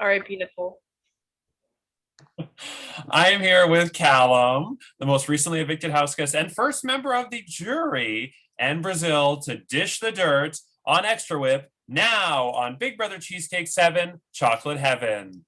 R.I.P. Nicole. I am here with Calum, the most recently evicted house guest and first member of the jury, and Brazil to dish the dirt on Extra Whip now on Big Brother Cheesecake 7 Chocolate Heaven.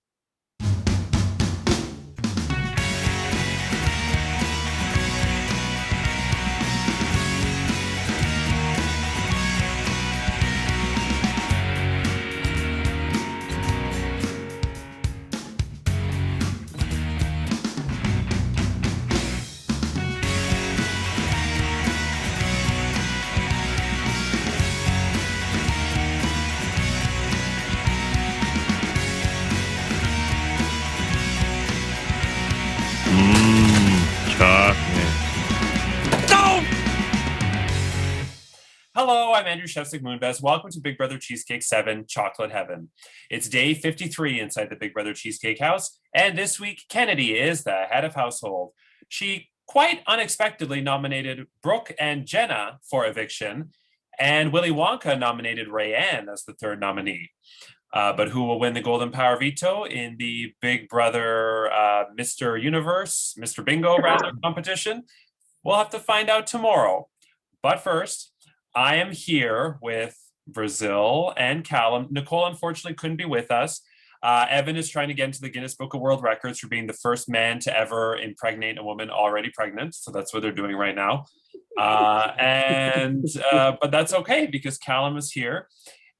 Hello, I'm Andrew Shevsik Moonbest. Welcome to Big Brother Cheesecake 7 Chocolate Heaven. It's day 53 inside the Big Brother Cheesecake house, and this week Kennedy is the head of household. She quite unexpectedly nominated Brooke and Jenna for eviction, and Willy Wonka nominated Rayanne as the third nominee. But who will win the Golden Power Veto in the Big Brother Mr. Universe, Mr. Bingo rather competition? We'll have to find out tomorrow. But first, I am here with Brazil and Calum. Nicole, unfortunately, couldn't be with us. Evan is trying to get into the Guinness Book of World Records for being the first man to ever impregnate a woman already pregnant. So that's what they're doing right now. But that's okay because Calum is here.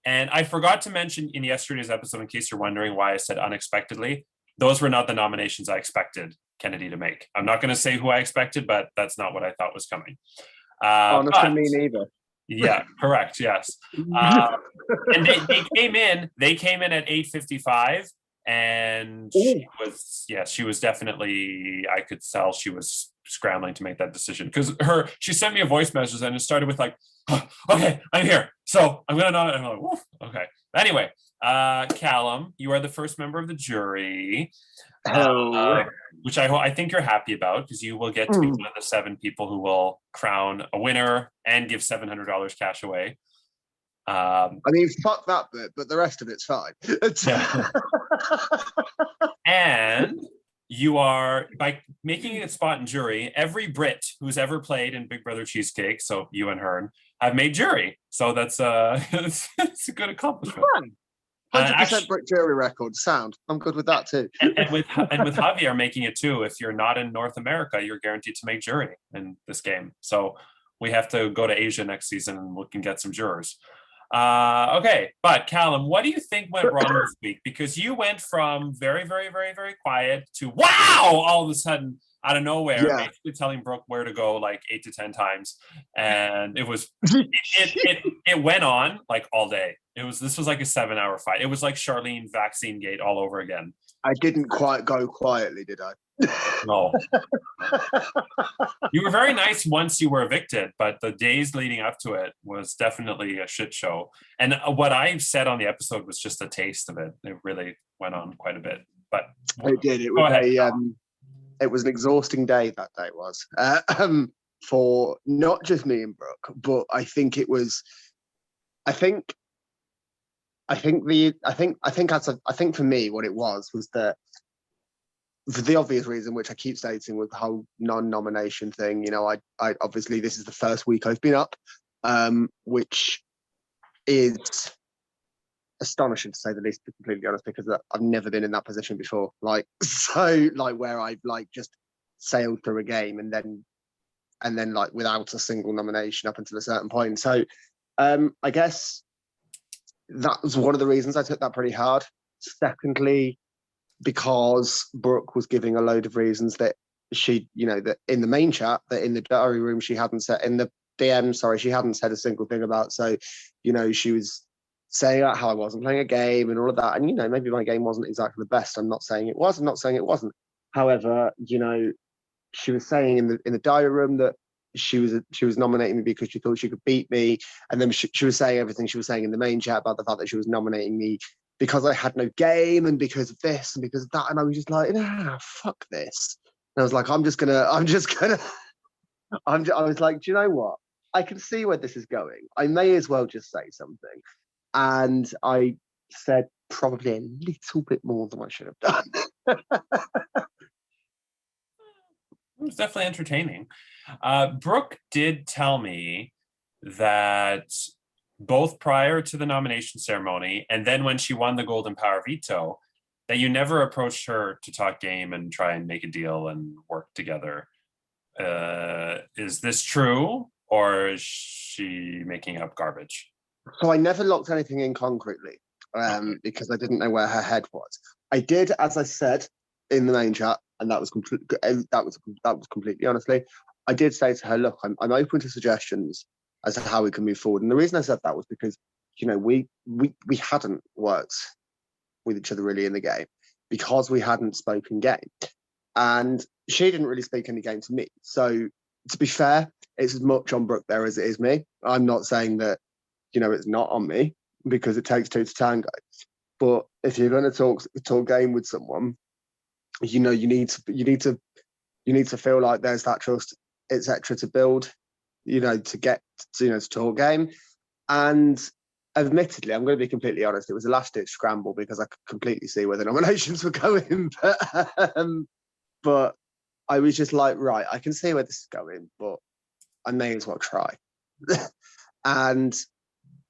And I forgot to mention in yesterday's episode, in case you're wondering why I said unexpectedly, those were not the nominations I expected Kennedy to make. I'm not going to say who I expected, but that's not what I thought was coming. Honestly, me neither. Yeah, correct. Yes. And they came in at 8:55 and she was definitely, I could tell she was scrambling to make that decision because she sent me a voice message and it started with like, oh, okay, I'm here. So I'm going to know. I'm like, woof, okay. Anyway, Calum, you are the first member of the jury. Hello. Which I think you're happy about because you will get to be one of the 7 people who will crown a winner and give $700 cash away. I mean, fuck that bit, but the rest of it's fine. And you are, by making it spot in jury, every Brit who's ever played in Big Brother Cheesecake, so you and Hearn, have made jury. So that's it's a good accomplishment. 100% Brit jury record sound. I'm good with that too. and with Javier making it too, if you're not in North America, you're guaranteed to make jury in this game. So we have to go to Asia next season and we can get some jurors. Okay, but Calum, what do you think went wrong this week? Because you went from very, very, very, very quiet to wow, all of a sudden out of nowhere, basically telling Brooke where to go like 8 to 10 times, and it went on like all day. This was like a 7-hour fight. It was like Charlene Vaccine Gate all over again. I didn't quite go quietly, did I? No. You were very nice once you were evicted, but the days leading up to it was definitely a shit show. And what I said on the episode was just a taste of it. It really went on quite a bit. But it did. It was it was an exhausting day. That day was for not just me and Brooke, but I think it was. I think for me, what it was that for the obvious reason, which I keep stating with the whole non-nomination thing, you know, I obviously this is the first week I've been up, which is astonishing to say the least, to be completely honest, because I've never been in that position before. Like, so like where I've like just sailed through a game and then like without a single nomination up until a certain point. So I guess that was one of the reasons I took that pretty hard. Secondly, because Brooke was giving a load of reasons that she, you know, that in the main chat, that in the diary room, she hadn't said, in the DM, sorry, she hadn't said a single thing about. So, you know, she was saying how I wasn't playing a game and all of that. And, you know, maybe my game wasn't exactly the best. I'm not saying it was. I'm not saying it wasn't. However, you know, she was saying in the diary room that she was nominating me because she thought she could beat me, and then she was saying everything she was saying in the main chat about the fact that she was nominating me because I had no game and because of this and because of that, and I was just like, fuck this. And I was like, I was like, do you know what? I can see where this is going. I may as well just say something. And I said probably a little bit more than I should have done. It was definitely entertaining. Brooke did tell me that both prior to the nomination ceremony and then when she won the Golden Power veto, that you never approached her to talk game and try and make a deal and work together. Is this true, or is she making up garbage? So I never locked anything in concretely because I didn't know where her head was. I did, as I said in the main chat, and that was completely honestly. I did say to her, "Look, I'm open to suggestions as to how we can move forward." And the reason I said that was because we hadn't worked with each other really in the game because we hadn't spoken game, and she didn't really speak any game to me. So to be fair, it's as much on Brooke there as it is me. I'm not saying that it's not on me because it takes two to tango. But if you're going to talk game with someone, you need to feel like there's that trust, etc., to build, to get to talk game. And admittedly, I'm going to be completely honest, it was a last ditch scramble because I could completely see where the nominations were going. But I was just like, right, I can see where this is going, but I may as well try. And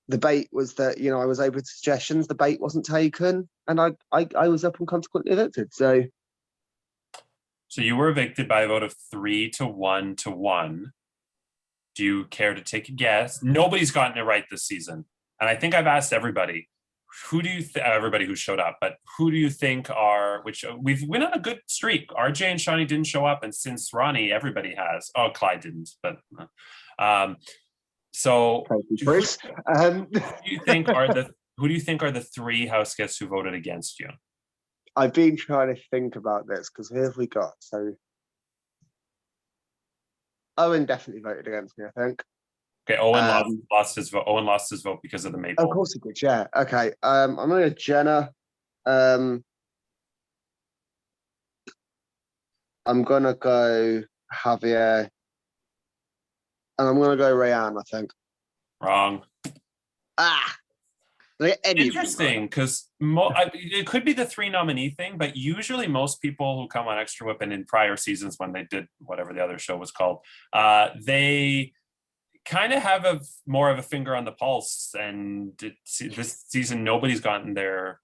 the bait was that I was open to suggestions. The bait wasn't taken, and I was up and consequently evicted. So you were evicted by a vote of 3-1 to 1. Do you care to take a guess? Nobody's gotten it right this season, and I think I've asked everybody. Who do you everybody who showed up, but who do you think are, which we've went on a good streak. RJ and Shawnee didn't show up, and since Ronnie, everybody has. Oh, Clyde didn't, but so who do you think are the three house guests who voted against you? I've been trying to think about this because who have we got? So Owen definitely voted against me, I think. Okay, Owen lost his vote. Owen lost his vote because of the maple. Of course he did, yeah. Okay. I'm going to Jenna. I'm going to go Javier. And I'm going to go Rayanne, I think. Wrong. Interesting, because it could be the 3 nominee thing, but usually most people who come on Extra Whip and in prior seasons when they did whatever the other show was called, they kind of have more of a finger on the pulse, and this season nobody's gotten their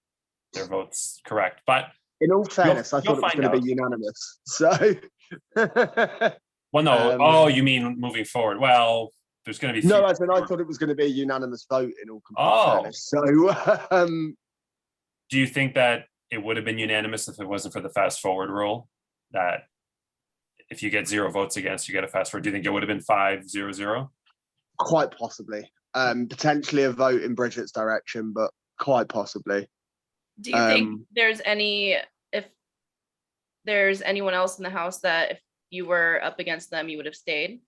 votes correct. But in all fairness, I thought it was going to be unanimous. So, well, no. You mean moving forward? Well, there's going to be no. I thought it was going to be a unanimous vote in all fairness. So, do you think that it would have been unanimous if it wasn't for the fast forward rule? That if you get 0 votes against, you get a fast forward. Do you think it would have been 5-0-0? Quite possibly. Potentially a vote in Bridget's direction, but quite possibly. Do you think if there's anyone else in the house that if you were up against them, you would have stayed?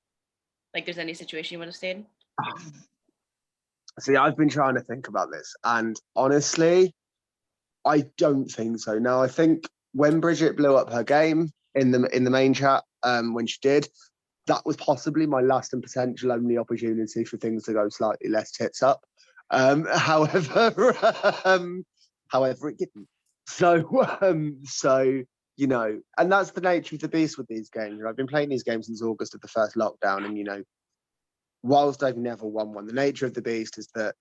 Like there's any situation you would have stayed? See, I've been trying to think about this, and honestly, I don't think so. Now, I think when Bridget blew up her game in the main chat, when she did, that was possibly my last and potential only opportunity for things to go slightly less tits up. However, it didn't. So and that's the nature of the beast with these games. I've been playing these games since August of the first lockdown, and whilst I've never won one, the nature of the beast is that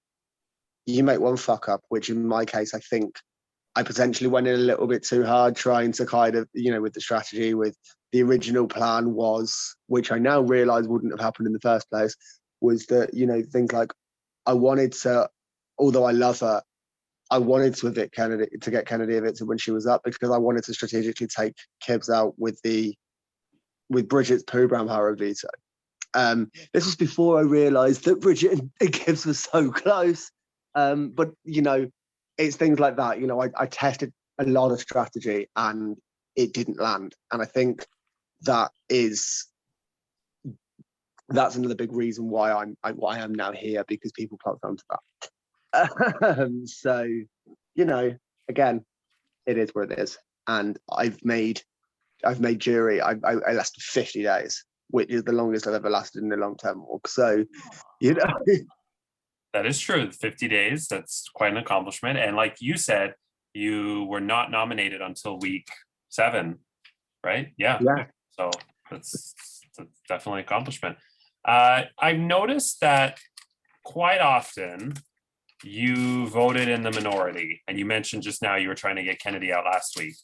you make one fuck up, which in my case, I think I potentially went in a little bit too hard, trying to kind of, with the strategy, with the original plan was, which I now realise wouldn't have happened in the first place, was that, things like I wanted to, although I love her, I wanted to get Kennedy evicted when she was up because I wanted to strategically take Kibbs out with Bridget's program Harrow veto. This was before I realised that Bridget and Kibbs were so close. But it's things like that. I tested a lot of strategy and it didn't land. And I think that's another big reason why I am now here, because people clocked onto that. So, again, it is what it is. And I've made jury. I lasted 50 days, which is the longest I've ever lasted in a long-term walk. So, That is true. 50 days, that's quite an accomplishment. And like you said, you were not nominated until week 7, right? Yeah. Yeah. So that's definitely an accomplishment. I've noticed that quite often you voted in the minority, and you mentioned just now you were trying to get Kennedy out last week.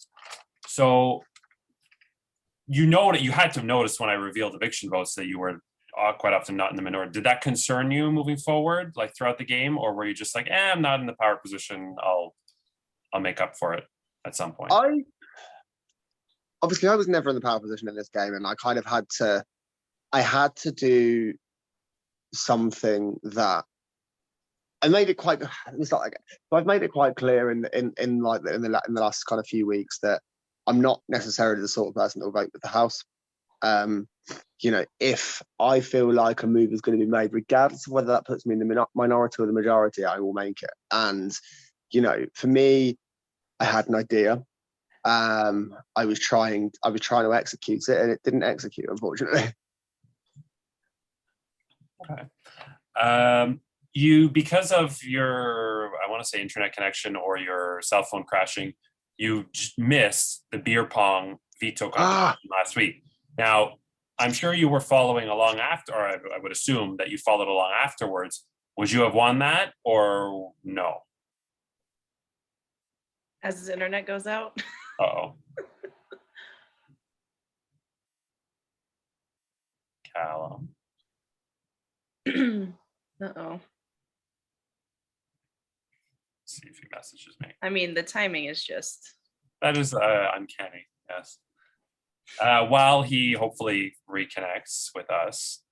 So you know that you had to notice when I revealed eviction votes that you were quite often not in the minority. Did that concern you moving forward, like throughout the game, or were you just like, I'm not in the power position. I'll make up for it at some point. Obviously I was never in the power position in this game, and I kind of had to do something that I made it quite. It's not like so I've made it quite clear in the last kind of few weeks that I'm not necessarily the sort of person that will vote with the House. If I feel like a move is going to be made, regardless of whether that puts me in the minority or the majority, I will make it. And for me, I had an idea. I was trying to execute it, and it didn't execute, unfortunately. Okay. You, because of your, I want to say internet connection or your cell phone crashing, you missed the beer pong veto competition last week. Now, I'm sure you were following along after, or I would assume that you followed along afterwards. Would you have won that or no? As his internet goes out. Uh-oh. Calum. Uh-oh. See if he messages me. I mean, the timing is just. That is uncanny, yes. While he hopefully reconnects with us,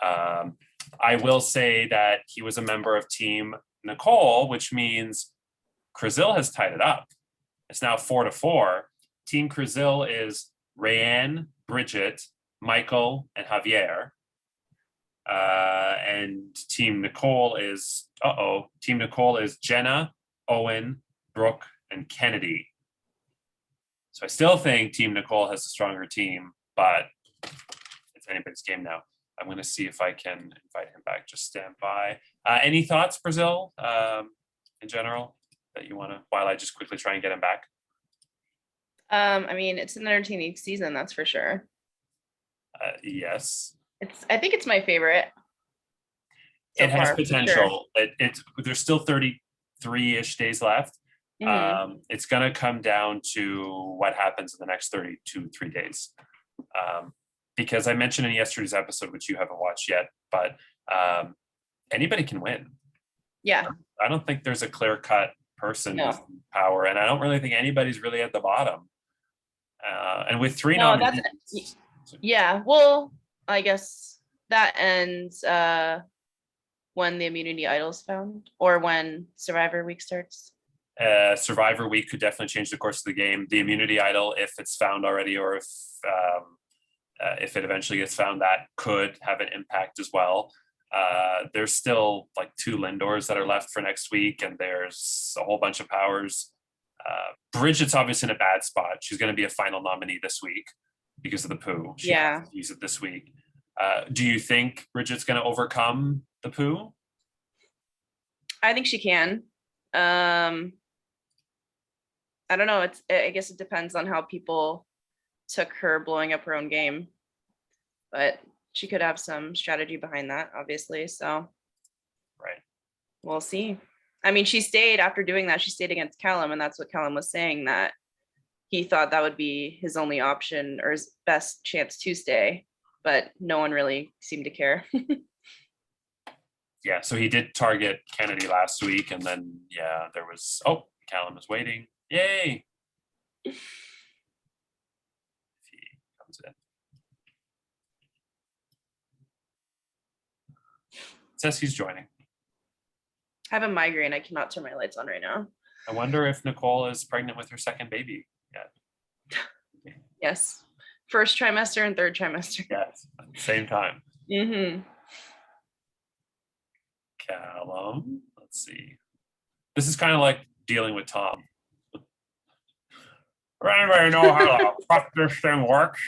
I will say that he was a member of Team Nicole, which means Crazil has tied it up. It's now 4-4. Team Crazil is Rayanne, Bridget, Michael, and Javier. And Team Nicole is Jenna, Owen, Brooke, and Kennedy. So I still think Team Nicole has a stronger team, but it's anybody's game now. I'm going to see if I can invite him back. Just stand by. Any thoughts, Brazil, in general, that you want to, while I just quickly try and get him back? I mean, it's an entertaining season, that's for sure. Yes. I think it's my favorite. It has potential. Sure. There's still 33-ish days left. Mm-hmm. It's going to come down to what happens in the next 3 days. Because I mentioned in yesterday's episode, which you haven't watched yet, but anybody can win. Yeah. I don't think there's a clear-cut person with power, and I don't really think anybody's really at the bottom. And with 3 nominees. Yeah, well, I guess that ends when the immunity idol is found, or when Survivor Week starts. Survivor Week could definitely change the course of the game. The immunity idol, if it's found already, or if it eventually gets found, that could have an impact as well. There's still like 2 Lindors that are left for next week, and there's a whole bunch of powers. Bridget's obviously in a bad spot. She's going to be a final nominee this week because of the poo. She has to use it this week. Do you think Bridget's going to overcome the poo? I think she can. I don't know. I guess it depends on how people took her blowing up her own game, but she could have some strategy behind that, obviously. So, right. We'll see. I mean, she stayed after doing that. She stayed against Calum, and that's what Calum was saying, that he thought that would be his only option or his best chance to stay, but no one really seemed to care. Yeah, so he did target Kennedy last week, and then there was Calum is waiting. Yay! If he comes in. It says he's joining. I have a migraine. I cannot turn my lights on right now. I wonder if Nicole is pregnant with her second baby yet. Yes. First trimester and third trimester. Yes, at the same time. Mm-hmm. Calum, let's see. This is kind of like dealing with Tom. Does anybody know how the fuck this thing works?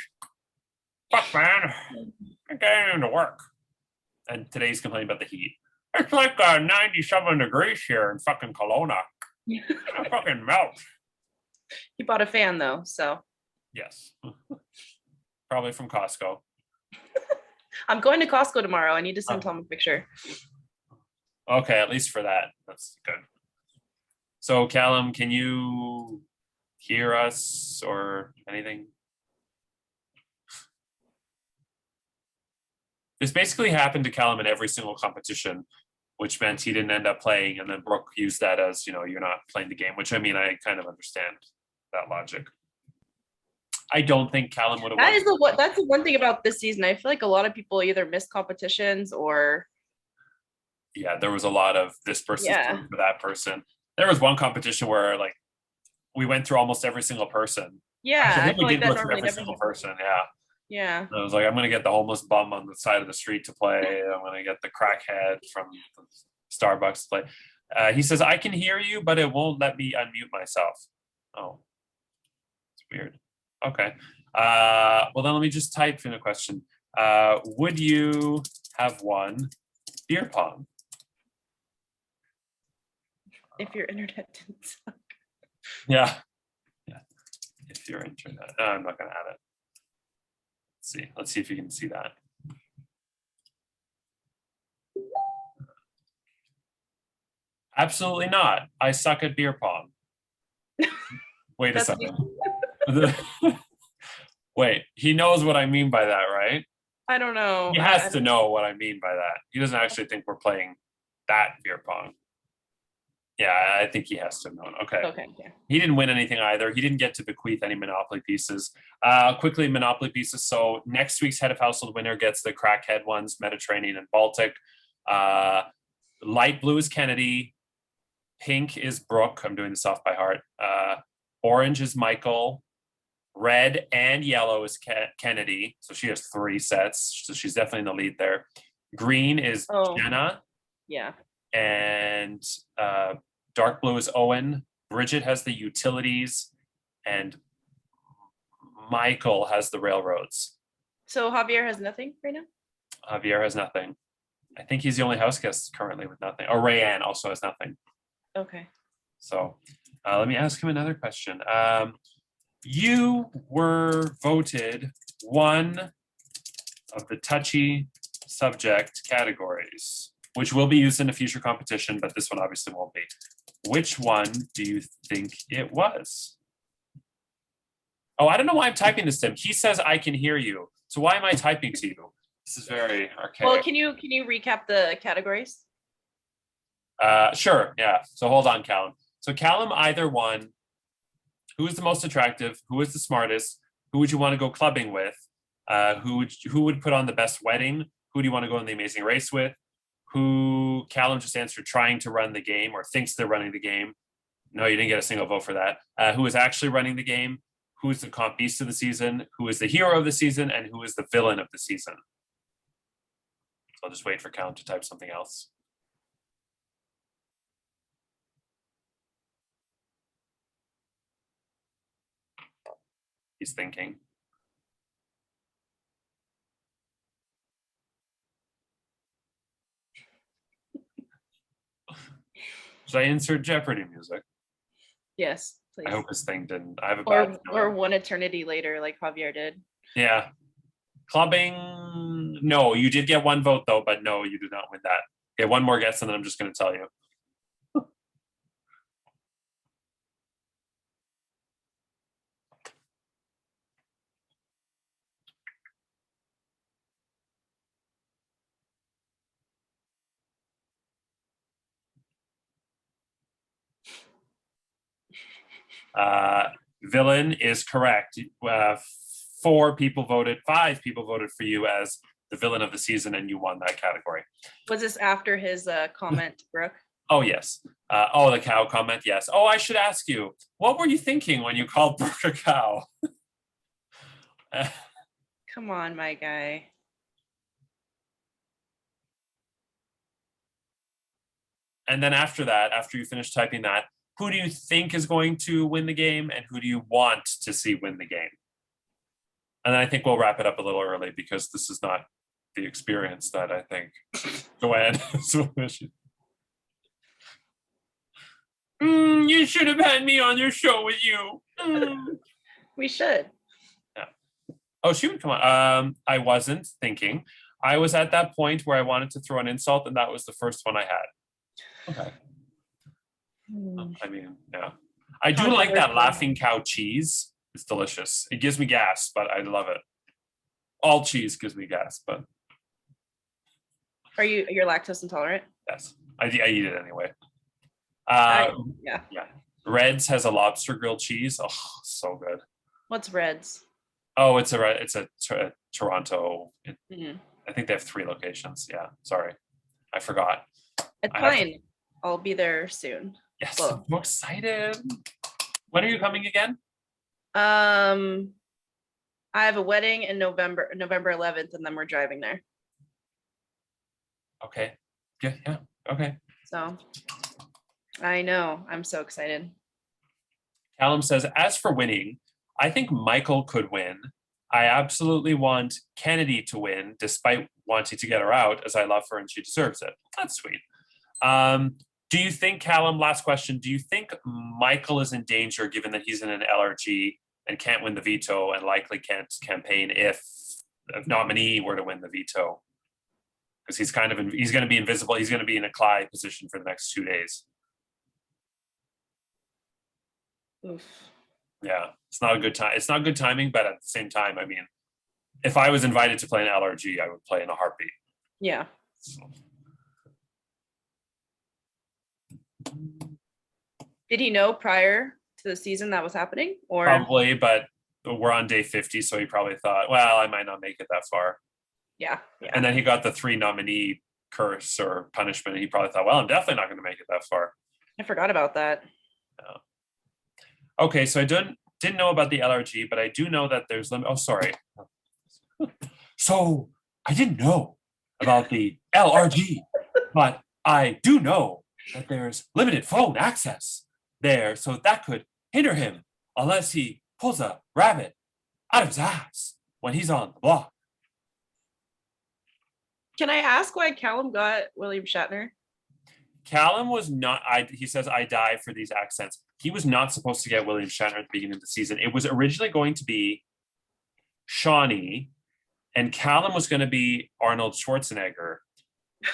Fuck, man. I'm getting into work. And today he's complaining about the heat. It's like 97 degrees here in fucking Kelowna. I fucking melt. He bought a fan though, so Yes. Probably from Costco. I'm going to Costco tomorrow. I need to send Tom a picture. Okay, at least for that. That's good. So, Calum, can you hear us or anything? This basically happened to Calum in every single competition, which meant he didn't end up playing. And then Brooke used that as, you're not playing the game, which I mean, I kind of understand that logic. I don't think Calum would have won. That's the one thing about this season. I feel like a lot of people either miss competitions or. Yeah, there was a lot of this person's Yeah. for that person. There was one competition where like we went through almost every single person. Yeah, Actually, I feel we like did that go through normally every never single happens. person. Yeah. Yeah. I was like, I'm going to get the homeless bum on the side of the street to play. I'm going to get the crackhead from Starbucks to play. He says, I can hear you, but it won't let me unmute myself. Oh, it's weird. Okay. Well, then let me just type in a question. Would you have won beer pong? If your internet didn't suck. Yeah. If your internet, I'm not going to add it. Let's see if you can see that. Absolutely not. I suck at beer pong. Wait a second. Wait, he knows what I mean by that, right? I don't know. He has to know what I mean by that. He doesn't actually think we're playing that beer pong. Yeah, I think he has to have known. Okay. Yeah. He didn't win anything either. He didn't get to bequeath any Monopoly pieces. Quickly, Monopoly pieces. So next week's head of household winner gets the crackhead ones, Mediterranean and Baltic. Light blue is Kennedy. Pink is Brooke. I'm doing this off by heart. Orange is Michael. Red and yellow is Kennedy. So she has 3 sets. So she's definitely in the lead there. Green is Jenna. Yeah. And dark blue is Owen. Bridget has the utilities. And Michael has the railroads. So Javier has nothing right now? Javier has nothing. I think he's the only house guest currently with nothing. Oh, Rayanne also has nothing. Okay. So let me ask him another question. You were voted one of the touchy subject categories, which will be used in a future competition, but this one obviously won't be. Which one do you think it was? Oh, I don't know why I'm typing this to him. He says I can hear you. So why am I typing to you? This is very archaic. Well, can you recap the categories? Sure, yeah. So hold on, Calum. So Calum either won who is the most attractive, who is the smartest, who would you want to go clubbing with, who would put on the best wedding, who do you want to go on the amazing race with, who Calum just answered trying to run the game or thinks they're running the game. No, you didn't get a single vote for that. Who is actually running the game, who is the comp beast of the season, who is the hero of the season, and who is the villain of the season. So I'll just wait for Calum to type something else. He's thinking. Should I insert Jeopardy music? Yes, please. I hope his thing didn't. I have a bad or one eternity later, like Javier did. Yeah. Clubbing. No, you did get 1 vote though, but no, you did not win that. Okay, one more guess, and then I'm just going to tell you. Villain is correct. 5 people voted for you as the villain of the season, and you won that category. Was this after his comment, Brooke? Oh, yes. The cow comment, yes. Oh, I should ask you, what were you thinking when you called Brooke a cow? Come on, my guy. And then after that, after you finish typing that, who do you think is going to win the game and who do you want to see win the game? And then I think we'll wrap it up a little early because this is not the experience that I think Joanne is wishing. You should have had me on your show with you. We should. Oh, she would come on. I wasn't thinking. I was at that point where I wanted to throw an insult, and that was the first one I had. Okay. I mean, yeah. I do like that Controversial. laughing cow cheese. It's delicious. It gives me gas, but I love it. All cheese gives me gas, but You're lactose intolerant? yes, I eat it anyway. Yeah. Reds has a lobster grilled cheese. Oh, so good. What's Reds? Oh, it's a Toronto. Mhm. I think they have 3 locations. Yeah, sorry, I forgot. It's I have to- fine. I'll be there soon. Yes, Well. I'm so excited. When are you coming again? I have a wedding in November 11th, and then we're driving there. Okay. Yeah. Okay. So I know. I'm so excited. Calum says, as for winning, I think Michael could win. I absolutely want Kennedy to win, despite wanting to get her out, as I love her and she deserves it. That's sweet. Do you think, Calum, last question, do you think Michael is in danger given that he's in an LRG and can't win the veto and likely can't campaign if a nominee were to win the veto? Because he's going to be invisible. He's going to be in a Clyde position for the next 2 days. Oof. Yeah, it's not a good time. It's not good timing, but at the same time, I mean, if I was invited to play an LRG, I would play in a heartbeat. Yeah. So. Did he know prior to the season that was happening? Or Probably, but we're on day 50, so he probably thought, well, I might not make it that far. yeah. And then he got the 3 nominee curse or punishment, and he probably thought, well, I'm definitely not going to make it that far. I forgot about that. Okay, so I didn't know about the LRG, but I do know that there's oh, sorry. So I didn't know about the LRG, but I do know that there's limited phone access there, so that could hinder him unless he pulls a rabbit out of his ass when he's on the block. Can I ask why Calum got William Shatner? Calum was not, he says, I die for these accents. He was not supposed to get William Shatner at the beginning of the season. It was originally going to be Shawnee, and Calum was going to be Arnold Schwarzenegger.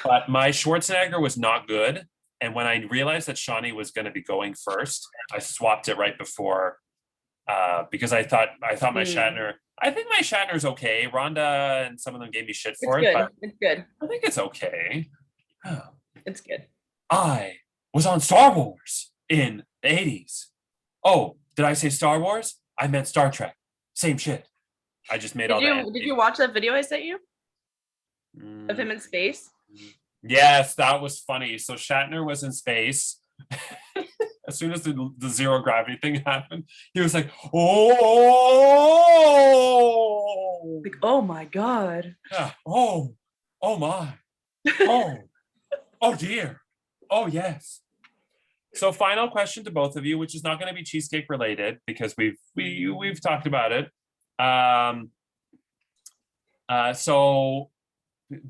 But my Schwarzenegger was not good. And when I realized that Shawnee was going to be going first, I swapped it right before because I thought my Shatner, I think my Shatner's okay. Rhonda and some of them gave me shit for it. But It's good. I think it's okay. It's good. I was on Star Wars in the 80s. Oh, did I say Star Wars? I meant Star Trek. Same shit. I just made Did you watch that video I sent you of him in space? Yes, that was funny. So Shatner was in space. As soon as the zero gravity thing happened, he was like, oh, Like, oh my God. yeah. Oh my. Oh dear. Oh yes. So final question to both of you, which is not going to be cheesecake related because we've talked about it. So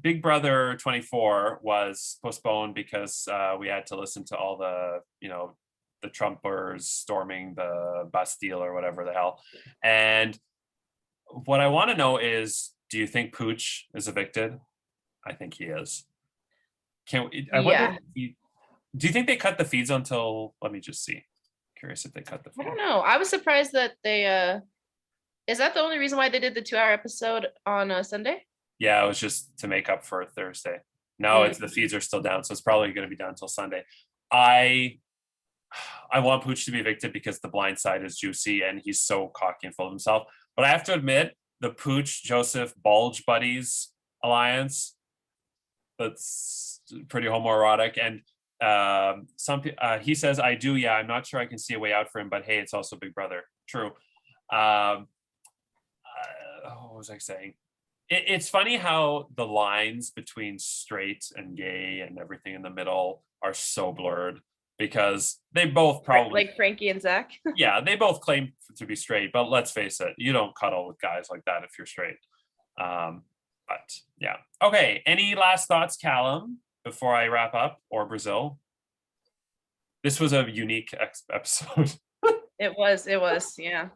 Big Brother 24 was postponed because we had to listen to all the Trumpers storming the Bastille or whatever the hell. And what I want to know is, do you think Pooch is evicted? I think he is. Do you think they cut the feeds until, let me just see. Curious if they cut the feeds. I don't know. I was surprised that they is that the only reason why they did the 2-hour episode on Sunday? Yeah, it was just to make up for Thursday. No, it's the feeds are still down, so it's probably going to be down until Sunday. I want Pooch to be evicted because the blind side is juicy and he's so cocky and full of himself. But I have to admit, the Pooch Joseph Bulge Buddies alliance, that's pretty homoerotic. And he says, I do, yeah, I'm not sure I can see a way out for him, but hey, it's also Big Brother. True. What was I saying? It's funny how the lines between straight and gay and everything in the middle are so blurred because they both probably like Frankie and Zach. Yeah, they both claim to be straight, but let's face it, you don't cuddle with guys like that if you're straight. But yeah. Okay. Any last thoughts, Calum, before I wrap up, or Brazil? This was a unique episode. It was, yeah.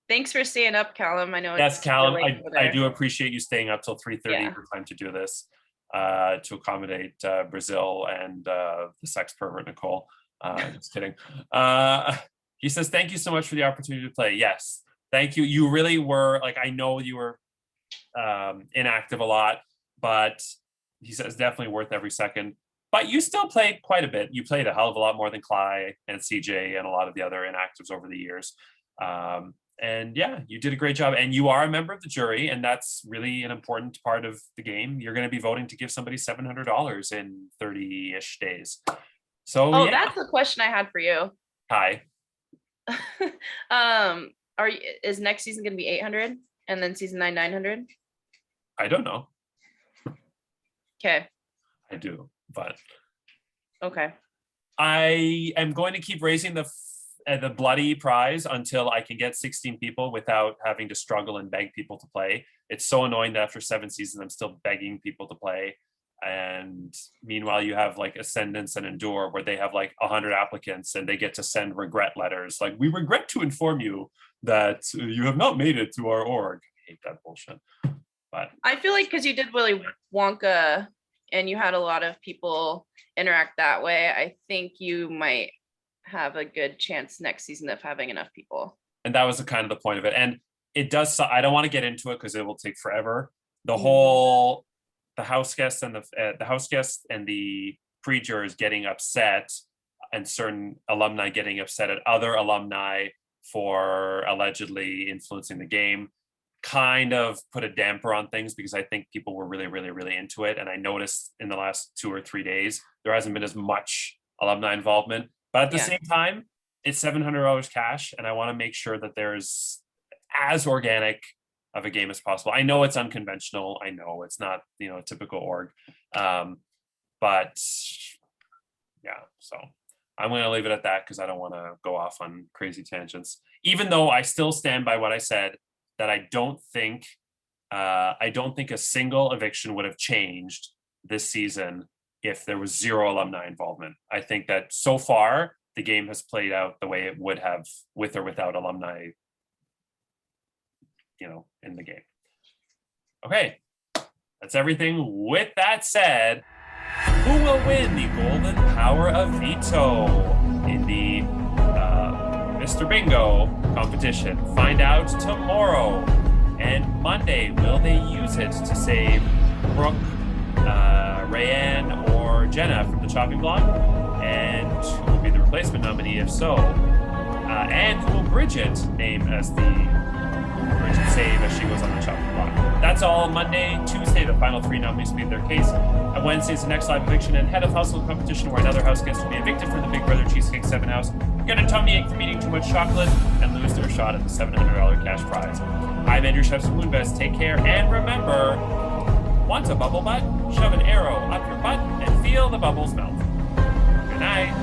Thanks for staying up, Calum. I know Yes, it's Calum, late over I there. do appreciate you staying up till 3:30 Yeah. for time to do this, to accommodate Brazil and the sex pervert Nicole. Just kidding. He says, thank you so much for the opportunity to play. Yes, thank you. You really were, like, I know you were inactive a lot, but he says definitely worth every second. But you still played quite a bit. You played a hell of a lot more than Cly and CJ and a lot of the other inactives over the years. And yeah, you did a great job. And you are a member of the jury, and that's really an important part of the game. You're going to be voting to give somebody $700 in 30-ish days. So Oh, yeah. that's the question I had for you. Hi. Is next season going to be 800 and then season 9 900? I don't know. Okay. I do, but okay. I am going to keep raising the bloody prize until I can get 16 people without having to struggle and beg people to play. It's so annoying that after 7 seasons, I'm still begging people to play. And meanwhile, you have like Ascendance and Endure, where they have like 100 applicants and they get to send regret letters. Like, we regret to inform you that you have not made it to our org. I hate that bullshit. But I feel like because you did Willy Wonka and you had a lot of people interact that way, I think you might have a good chance next season of having enough people. And that was the kind of the point of it. And it does, I don't want to get into it because it will take forever. The whole, the house guests and the pre-jurors getting upset, and certain alumni getting upset at other alumni for allegedly influencing the game, kind of put a damper on things, because I think people were really, really, really into it. And I noticed in the last 2 or 3 days, there hasn't been as much alumni involvement. But at the same time, it's $700 cash, and I want to make sure that there's as organic of a game as possible. I know it's unconventional. I know it's not, a typical org. But yeah, so I'm going to leave it at that because I don't want to go off on crazy tangents. Even though I still stand by what I said, that I don't think a single eviction would have changed this season if there was 0 alumni involvement. I think that so far the game has played out the way it would have with or without alumni, in the game. Okay, that's everything. With that said, who will win the Golden Power of Veto in the Mr. Bingo competition? Find out tomorrow. And Monday, will they use it to save Brooke, Rayanne, or Jenna from the chopping block? And who will be the replacement nominee if so? And who will Bridget name as the Bridget save as she goes on the chopping block? That's all Monday. Tuesday, the final 3 nominees plead their case. And Wednesday is the next live eviction and head of household competition, where another house guest will be evicted from the Big Brother Cheesecake 7 house, get a tummy ache from eating too much chocolate, and lose their shot at the $700 cash prize. I'm Andrew Chefs from Moonbest. Take care, and remember, want a bubble butt? Shove an arrow up your butt and feel the bubbles melt. Good night.